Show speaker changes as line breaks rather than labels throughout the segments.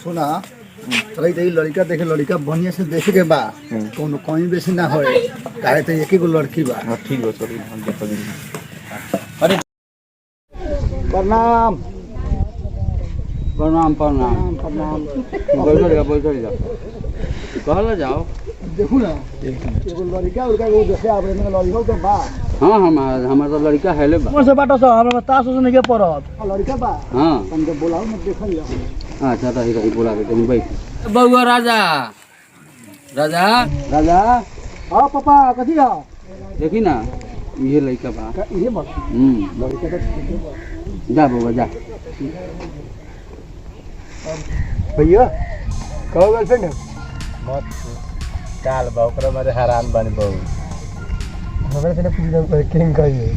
सुना चल तो लड़का देखे लड़का बढ़िया से देखे के बा कोनो कहीं बेसी ना होए काहे तो एक ही गो लड़की बा।
हां ठीक बा चल हम देखो।
अरे प्रणाम
प्रणाम प्रणाम
प्रणाम।
बैठ जा कहला जाओ
देखू ना एगो लड़का उड़का वो देखे आपरे में लड़का तो बा।
हां हमार तो लड़का हेले बा।
कौन से बाटो से हमरा तास से नहीं के पड़त लड़का बा।
हां
तुमके बुलाओ मत देखल जा।
अच्छा तो ही बोला के तुम बैठ बउआ राजा राजा
राजा हां पापा कथी है
देखी ना ये लड़का बा
ये मत लड़का तो ठीक है बा।
जा बउआ जा
भैया कहो गर्लफ्रेंड है
मत काल बा ओकरा मारे हैरान बनी बहु
हमरा से पूछ रहा किंग कहिए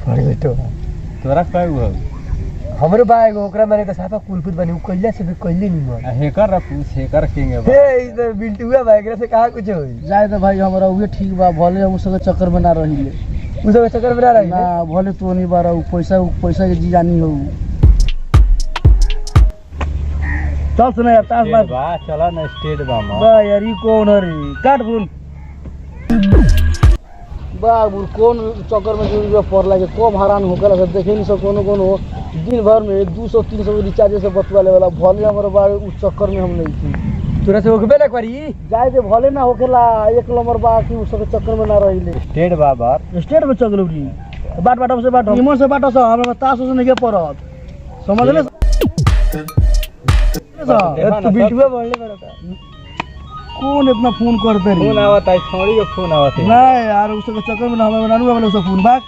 पढ़ बेटो
तोरा कय हो
हमरे बा एगो ओकरा मारे तो साफा कुलपुत बनी उ कइला से भी कइले नहीं मन
हेकर रा पूछ हेकर किंग है
ए इस बिल्टुआ बा एकरा से कहा कुछ होई जाए तो भाई हमरा उहे ठीक बा भले हम उसके चक्कर में ना रहिले उसके चक्कर में ना रहिले ना भले तो नहीं बारा पैसा के जी जानी हो। चल सुना यार तास बात
बा चला ना स्टेट बा
बा यार ई कौन है रे काट फोन बाबू कौन चक्कर में जो पड़ला के कम हैरान होकर सब देखे नहीं सब कोनो दिन भर में 200-300 रिचार्ज से बतवाले वाला भले हमारे बार उस चक्कर में हम नहीं थी तोरा से होबे ना करी जाए दे भले ना होखेला एक नंबर बा कि उस चक्कर में ना रहिले
स्टेट बा बार
स्टेट में चगलो री बाट से बाट निमन से बाट से हमरा तास से नहीं के पड़त समझ ले तू बिटुआ बोलले बड़ा कौन इतना फोन करते रे
फोन आवत है छोड़ी के फोन आवत है
नहीं यार उसके चक्कर में हमें बनानू वाला उसका फोन बात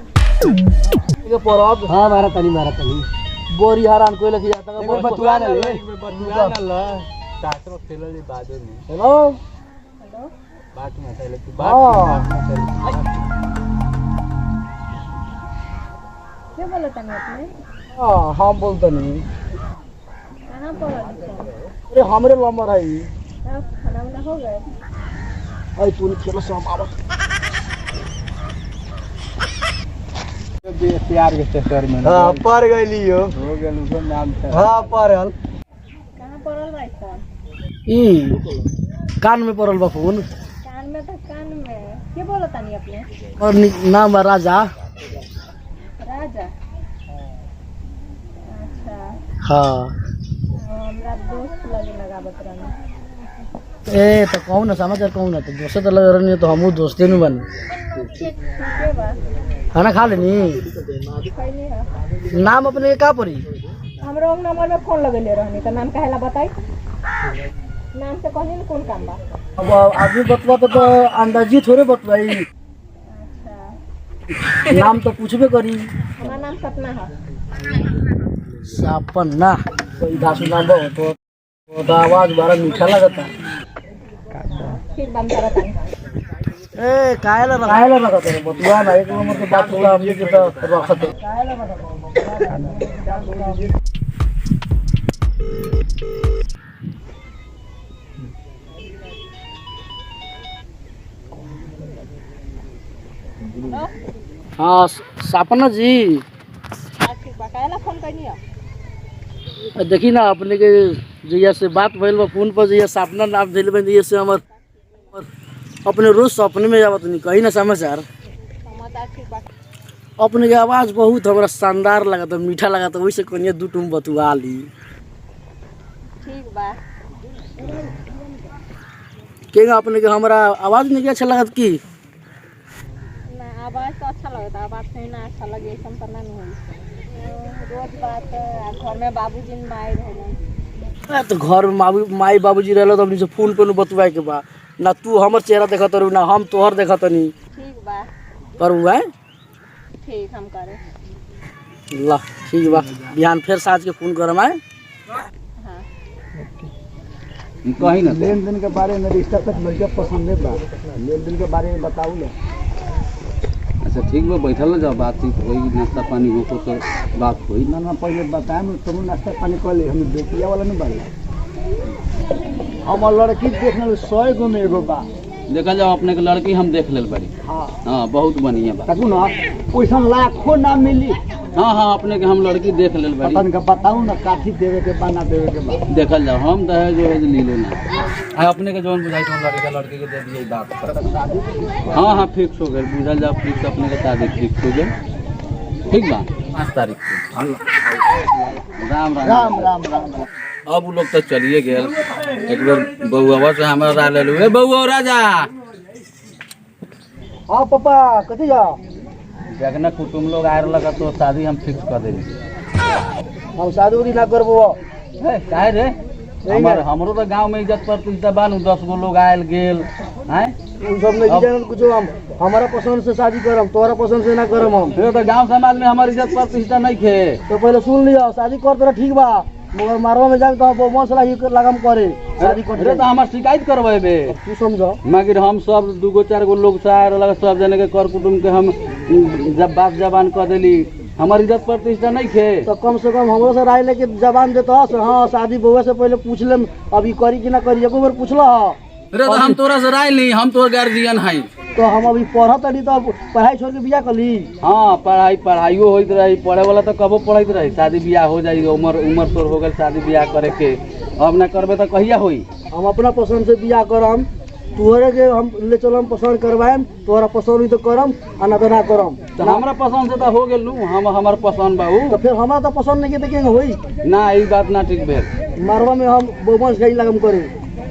ये परब हां मारा तनी बोरी हरान कोई लगी जाता है
बतुआ ना ल साथ में खेलली बादे में
हेलो
बात में चले तू बात
क्या बोला था आपने?
हां हम बोलते नहीं
कहाँ पर?
अरे हमरे नंबर है
अब खाना वाना हो गए?
आई तू खेलो सब आवत
प्यार के चक्कर में
हां पर गइलियो
हो गेल उनका नाम था
हां परल
कहाँ पड़ल भाई फोन?
ई कान में परल बा फोन
कान में तो कान में क्या बोला था आपने?
और नाम है राजा
राजा। अच्छा
हां
हमरा दोस्त लगे लगावत रहने।
ए तो कहूँ ना समाचार कहूँ ना तो दोस्त तो लग रही तो हमू दोस्ते नहीं बन
ठीक है बा
खाना खा लेनी
खैनी है
नाम अपने का पड़ी
हमरा उन नंबर में फोन लगेले रहनी तो नाम काहेला बताई नाम से कहनी ना कौन काम बा।
अब आदमी बतवा तो अंदाजी थोड़े बतवाई
अच्छा
नाम तो पूछबे करी
हमारा नाम सपना है।
सपना कोई दासु नाम बा तो आवाज बड़ा मीठा लगता
ठीक बंद करा तानी
ए काहेला रखत है बतवा ना एक नंबर के बात होला हमनी के तो रखत है काहेला हाँ सपना जी
ठीक बा काहेला फोन करनी है?
देखी ना अपने के जैया से बात भइल बा फोन पर जैया सपना नाम दिल बन जैया से हमर अपने रोज सपने में आवत नहीं कहीं ना समाचार
समाचार ठीक बा।
अपने के आवाज बहुत हमरा शानदार लगा था मीठा लगा था वैसे कनिया दू टूम बतुआ ली
ठीक बा
के अपने के हमरा आवाज नहीं अच्छा लगत की
ना आवाज तो अच्छा लगता है आवाज से ना अच्छा लगे ऐसा तो ना होई रोज बात घर में बाबूजी माई रहलन
तो घर में माई बाबूजी रहलो तो अपने से फोन पे बतवाए के बा ना तू हमर चेहरा देखत रहू ना हम तोहर देखत नहीं
ठीक बा
करू है
ठीक हम करे
ला ठीक बा बिहान फिर साँझ के फोन करम आए
हाँ
कहीं ना
लेन देन के बारे में रिश्ता तक लड़का पसंद है बा लेन देन के बारे में बताऊ ना
अच्छा ठीक बा बैठल ना जाओ बातचीत होई नाश्ता पानी हो तो बात होई
ना ना पहले बताएं तुम नाश्ता पानी कर ले हम बेटिया वाला नहीं बाड़ी हम लड़की देखने 100 गो में एगो बा
देखा जाओ अपने के लड़की हम देख लेल बड़ी
हाँ
हाँ बहुत बढ़िया बा
देखू ना पैसा लाखों ना मिली
हाँ हाँ अपने के हम लड़की देख ले बड़ी
पतन का बताऊं ना काठी देवे के बना देवे के बाद
देखल जाओ हम दहेज वहेज ली लेना हाँ अपने के जौन बुझाई हम लड़के के दे दिए बात हाँ हाँ फिक्स हो गए बुझल जाओ फिक्स अपने के शादी फिक्स हो गए ठीक बा 5 तारीख को राम राम
राम राम राम
अब वो लोग तो चलिए गए एक बार बउआ से हमारा ले लो बउआ राजा
हाँ पापा कथी जा
देखना कुटुम लोग आए लगा तो शादी हम फिक्स कर देंगे
हम शादी उदी ना करबो
काहे रे हमरो तो गांव में इज्जत प्रतिष्ठा बानू 10 गो लोग आयल गेल हैं
उ सब नहीं जान कुछ हम हमारा पसंद से शादी करम तोरा पसंद से ना करम हम
फिर तो गांव समाज में हमारी इज्जत प्रतिष्ठा नहीं खे
तो पहले सुन लिया शादी कर तोरा ठीक बा मगर मारवा में जाके तो मसला ही लगम करे शादी कर
रे तो हमार शिकायत करवेबे
तू समझो
मगर हम सब 2-4 गो लोग से आए लगा सब जने के कर कुटुम के हम जब बात जबान कर देली हमारी इज्जत प्रतिष्ठा नहीं खे
तो कम से कम हमरो से राय लेके जबान देता हाँ शादी बउआ से पहले पूछ लेम अभी करी कि ना करी एको बार पूछला
रे तो हम तोरा से राय ली हम तोर गार्जियन हई
तो हम अभी पढ़त रही तो पढ़ाई छोड़ के बियाह कर ली
हाँ पढ़ाइयो होइत रही पढ़े वाला तो कबो पढ़त रही शादी ब्याह हो जाई उम्र तोर हो गल शादी ब्याह करे के अब ना करबे तो कहिया होई
हम अपना पसंद से बियाह करम तोहरे के हम ले चलम पसंद करवाएम तोहरा पसंद हुई तो करम आ ना तो ना करम
तो हमरा पसंद से तो हो गेल नु हम हमर पसंद बाऊ
तो फिर हमरा तो पसंद नहीं के देखेंगे होई
ना ई बात ना ठीक भेल
मारवा में हम बोमस गई लगम करे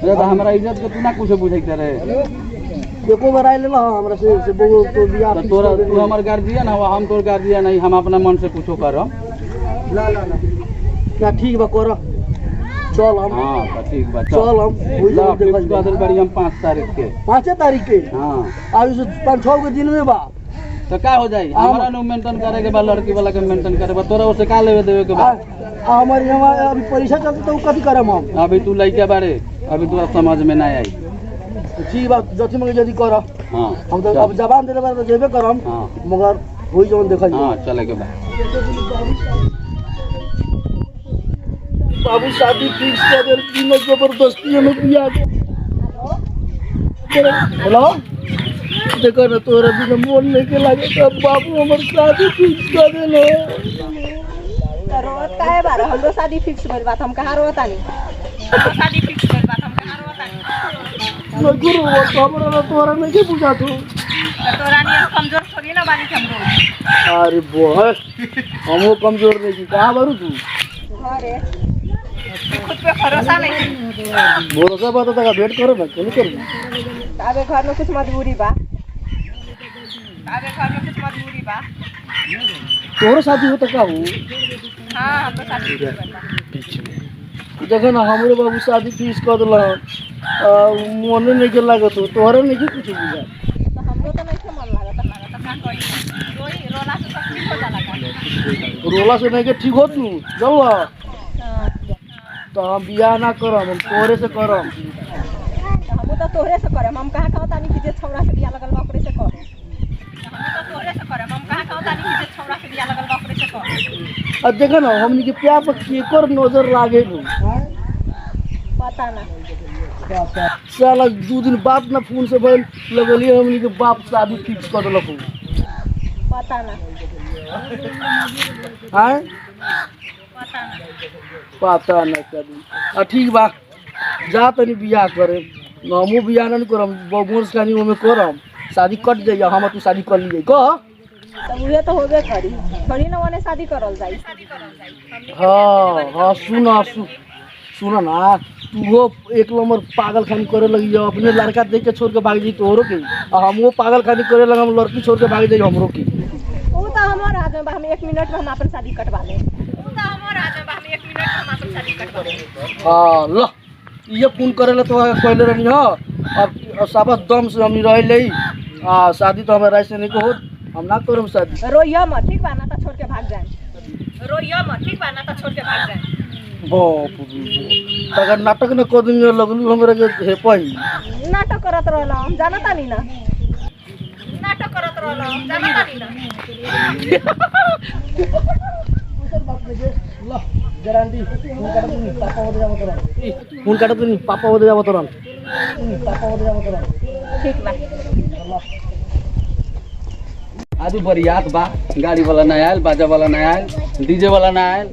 रे तो हमरा इज्जत के तू ना कुछ बुझैत रे
एको बार आइले ना हमरा से बोगो तो बियाह
तो तोरा तू हमर गार्जियन हवा हम तोर गार्जियन नहीं हम अपना मन से कुछो करम
ना ना ना क्या ठीक बा कर चल हम
हाँ तो ठीक बा
चल हम होई
ला
जब
फिक्स
देखल
कर देल बड़ी हम 5 तारीख के
5 तारीख के
हाँ
अभी से 5-6 के दिन में बा
तो का हो जाई हमरा नु मेंटेन करे के बा लड़की वाला के मेंटेन करे बा तोरा से का लेवे देवे के बा
हमारी अभी परीक्षा चलती तो कथी करम हम
अभी तू लइका बारे अभी तोरा समझ में ना आई
ठीक बा जति मगे जल्दी कर
हाँ
हम तो अब जबान देले बार तो जेबे करम
हाँ
मगर होई जौन देखल
हाँ चले के बा
बाबू शादी फिक्स कर दे तीनों जबरदस्ती में बियाह हेलो देखो ना तोरा बिना मोन नहीं के लागे तब बाबू हमर शादी फिक्स कर देले
रोत काहे बार हमरो शादी फिक्स भइल बात हम कहां रोता नहीं शादी फिक्स भइल बात हम कहां रोता नहीं
गुरु वो हमरा ना तोरा नहीं के पूछा तू
तोरा नहीं कमजोर थोड़ी ना बानी हमरो
अरे बस हमो कमजोर नहीं की कहां बारू तू
घरे खुद पे भरोसा नहीं
भरोसा बात तक भेंट करो ना क्यों करो
अबे घर में कुछ मजबूरी बा
तोरो शादी होता का हो
हां हम तो शादी
देखो ना हमरे बाबू शादी फिक्स कर दिला मोने नहीं के लागत हो तोहरे नहीं के कुछ बुझा
तो हमरो तो नहीं मन लागत का कोई रोई रोला से सब ठीक हो जाला
रोला से नहीं के ठीक होत नु जल्ला तो हम बियाह ना करम हम तोरे से करम
हम तो तोहरे से करम हम कहां कहता नहीं कि जे छौड़ा से बियाह लगल बा ओकरे से कर हम तो तोहरे से करम हम कहां कहता नहीं कि जे छौड़ा से बियाह लगल बा ओकरे से कर
अब देखो ना हमनी के प्यार पर केकर नजर लागे नु
पता ना
साला 2 दिन बाद ना फोन से बोल लगलिए हमनी के बाप शादी फिक्स कर देलक
पता ना
हां
पता ना
पता ना करी ठीक बा जा तनी बियाह करे हमू बियाह नहीं करम बोमोस खानी में करम शादी कट जाइए हम तू शादी कर लीजिए कह
तो उहे तो होबे करी थोड़ी ना ओने शादी करल जाई
हाँ हाँ सुना ना तू वो एक नंबर पागल खानी करे लगी जाओ अपने लड़का देख के छोड़ के भाग जाई तोहरो के हम वो पागल खानी करे लगे हम लड़की छोड़ के भाग जाई हमरो की
वो तो हमार हाथ में बा हम 1 मिनट में हम अपन शादी कटवा ले वो तो हमार हाथ में बा हम 1 मिनट में हम अपन शादी कटवा ले
हाँ ल ये फोन करेला तो कहले रहनी हो अब साबत दम से हम रह ले शादी तो हमारे राय से नहीं को हो हम ना करम शादी
रोइया मत ठीक बा ना तो छोड़ के भाग जाए रोइया मत ठीक बा ना तो छोड़ के भाग जाए
बाप रे अगर नाटक न कर दिन लगलू हमरा के हे पई
नाटक करत रहला हम जानता नहीं ना नाटक करत रहला हम जानता नहीं ना
ल गारंटी फोन काटत नहीं पापा हो जाबो तोरन ठीक बा
आज बरियात बा, गाड़ी वाला ना आयल, बाजा वाला ना आयल, डीजे वाला ना आयल।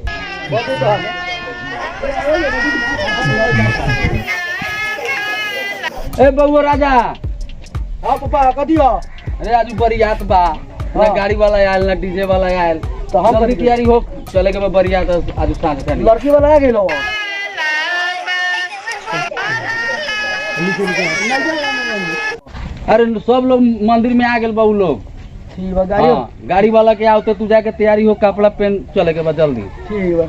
ए बउआ राजा,
हाँ पापा कथी हो?
अरे आज बरियात बा, ना
हाँ।
गाड़ी वाला आयल ना डीजे वाला आयल,
तो हम
जल्दी तैयारी हो चले के बा बरियात आज साँझ खानी।
लड़की वाला आ गई लो।
अरे सब लोग मंदिर में आ गए बा उ लोग।
ठीक बा गाड़ी।
हाँ, गाड़ी वाला के आओ तो तू जाके तैयारी हो, कपड़ा पहन चले के बा जल्दी।
ठीक बा।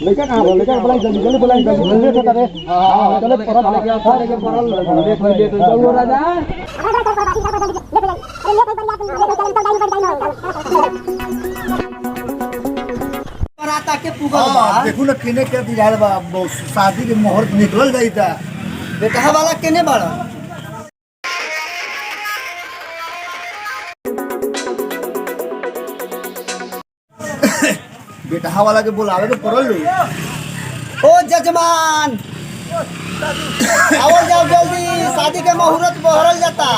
लड़का कहाँ बा? लड़का बुलाई जल्दी जल्दी बुलाई जल्दी लेट होता रे। हाँ चले परल लेके परल लेट हो राजा।
बराता के पुगल बा देखू ना केने के दियाल बा शादी के मुहूर्त निकलल जाईता बेटा वाला केने बाड़ा बेटा वाला के बुलावे के पड़ल ओ जजमान आओ जाओ जल्दी शादी के मुहूर्त बहरल जाता।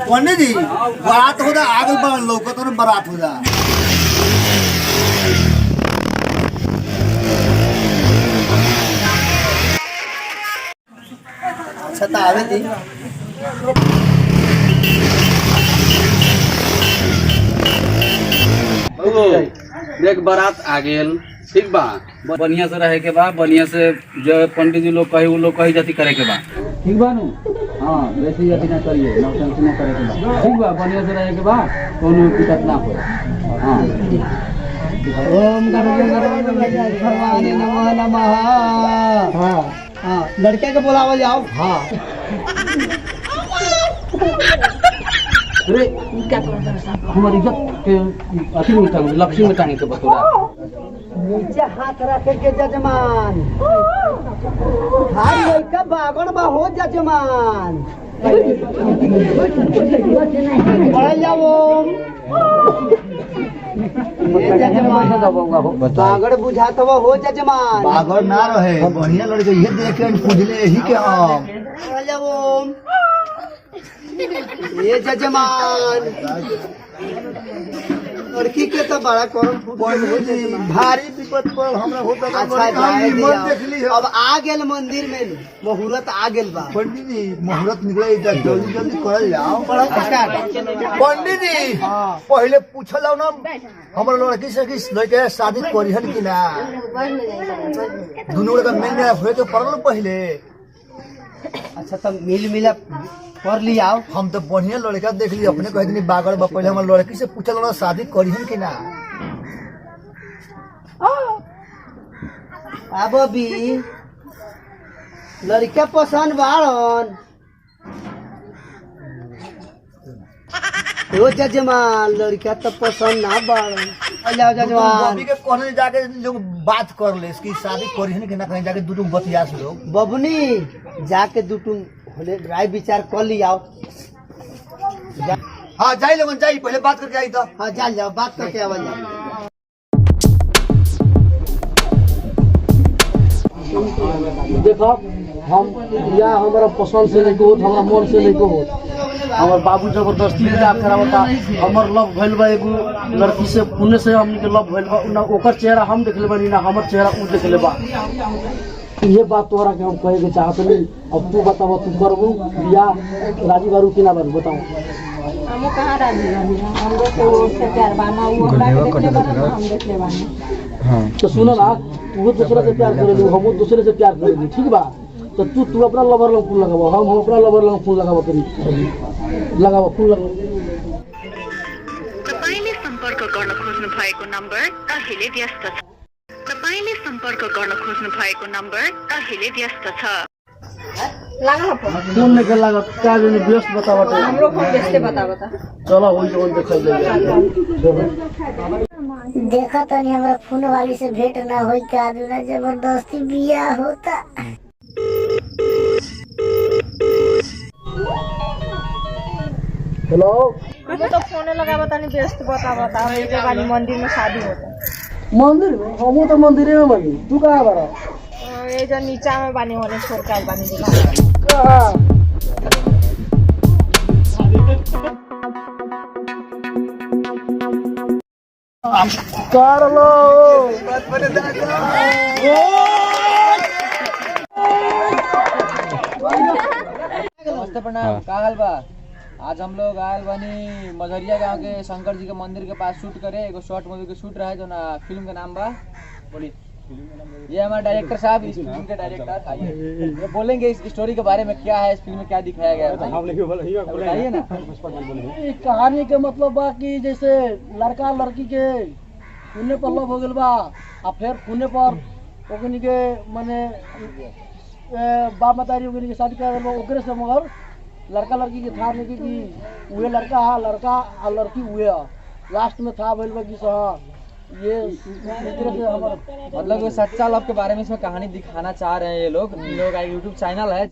पंडित जी बारात हो जा आगे बढ़ लौकत और बारात हो जा। अच्छा तो आवे थी
देख बारात आ गेल, ठीक बा, बढ़िया से रहे के बा, बढ़िया से जो पंडित जी लोग कहे वो लोग कही जाती करे के बा, ठीक बा नु। हाँ वैसे ही ना करिए, नौटंकी ना करे के बा, ठीक बा, बढ़िया से रहे के बा, कोनो दिक्कत ना हो। हाँ
ओम भगवान नमः नमः।
हाँ
हाँ लड़के के बुलावा जाओ।
हाँ।
अरे क्या करता है हमारी इज्जत के अति में टांग लक्ष्मी में टांगे के बतौरा।
नीचे हाथ रखे के जजमान हाथ लड़का बागड़ बा हो जजमान पढ़ जाओ बागड़ बुझात हो जजमान बागड़ ना रहे बढ़िया लड़के ये देखे पूछले यही के हम पढ़ जाओ ये जजमान लड़की के तो बड़ा करम भारी विपद पर हमरा होता। अच्छा अब आ गेल मंदिर में मुहूर्त आ गेल बा। पंडित जी मुहूर्त निकले जल्दी जल्दी करल जाओ। पंडित जी पहले पूछल जाओ ना हमर लड़की से कि लड़के शादी करिहन कि ना दोनों लड़का मिल गया होए के पड़ल पहले। अच्छा तो मिल मिला कर लिया हम तो बढ़िया लड़का देख ली अपने कह दिन बागड़ बा पहले हमारे लड़की से पूछल ना शादी करिहन कि ना। अब अभी लड़का पसंद बाड़न ओ जजमान लड़का तो पसंद ना बाड़न। जाओ जजमान बबनी के कहने जाके लोग बात कर ले इसकी शादी करिहन कि ना कहीं जाके दू बतियास लोग बबनी जाके दू होले राय विचार कर लिया। हाँ जाई लोगन जाई पहले बात करके आई तो। हाँ जा जाओ बात करके आवल जाओ।
देखो हम या हमारा पसंद से नहीं हो, हमारा मन से नहीं हो, हमार बाबू जबरदस्ती ले खड़ा होता। हमार लव भइल बा एगो लड़की से, पुण्य से हमनी के लव भइल बा, ना ओकर चेहरा हम देख ले बानी ना हमर चेहरा उ देख ले बा। ये बात तोहरा के हम कहे के चाहत नहीं। अब तू बताओ तू करबू या राजी बारू कि ना बारू बताओ।
हम कहाँ राजी बानी, हमरो तो उससे प्यार बाना, वो हमरा के देख ले बाना, हम देख ले बानी।
हाँ तो सुनो ना, तू दूसरे से प्यार करेलू, हम दूसरे से प्यार करेलू, ठीक बा। तो तू अपना लवर लंग फूल लगाबो, हम अपना लवर लंग फूल लगाबो, करी लगाबो फूल लगाबो।
तपाईले सम्पर्क गर्न खोज्नु भएको नम्बर अहिले व्यस्त छ। तपाईले सम्पर्क गर्न खोज्नु भएको नम्बर अहिले व्यस्त छ।
लगा फोन
फोन नहीं कर लगा क्या जो व्यस्त बतावा तो
हमरो फोन व्यस्त बता
चलो वही जोन देख ले।
देखा तो नहीं हमारा फोन वाली से भेंट ना हो क्या ना जबरदस्ती बिया होता।
हेलो
हमें तो फोने लगा बता नहीं व्यस्त बता एक वाली मंदिर में शादी होता
मंदिर में हम तो मंदिर में बनी तू कहाँ बड़ा
ये जो नीचा में बनी होने छोड़ के बनी दिला
कहाँ कर लो
नमस्ते प्रणाम का हाल बा। आज हम लोग आयल बनी मझरिया गांव के शंकर जी के मंदिर के पास शूट करे एगो शॉर्ट मूवी के शूट रहा जो ना फिल्म का नाम बा बोली ये हमारे डायरेक्टर साहब इस फिल्म के डायरेक्टर आइए ये बोलेंगे इस स्टोरी के बारे में क्या है इस फिल्म में क्या दिखाया गया है बताइए ना।
ई कहानी के मतलब बा कि जैसे लड़का लड़की के पुण्य पर लव हो गल बा आ फिर पुण्य पर ओकनी के माने बाप मतारी ओकनी के शादी कर बा ओकरे से मगर लड़का लड़की के था नहीं कि उहे लड़का हा लड़का आ लड़की उहे हा लास्ट में था भइल बा कि हाँ ये तरह से हमारा
मतलब सच्चा लव के बारे में इसमें कहानी दिखाना चाह रहे हैं ये लोग का यूट्यूब चैनल है।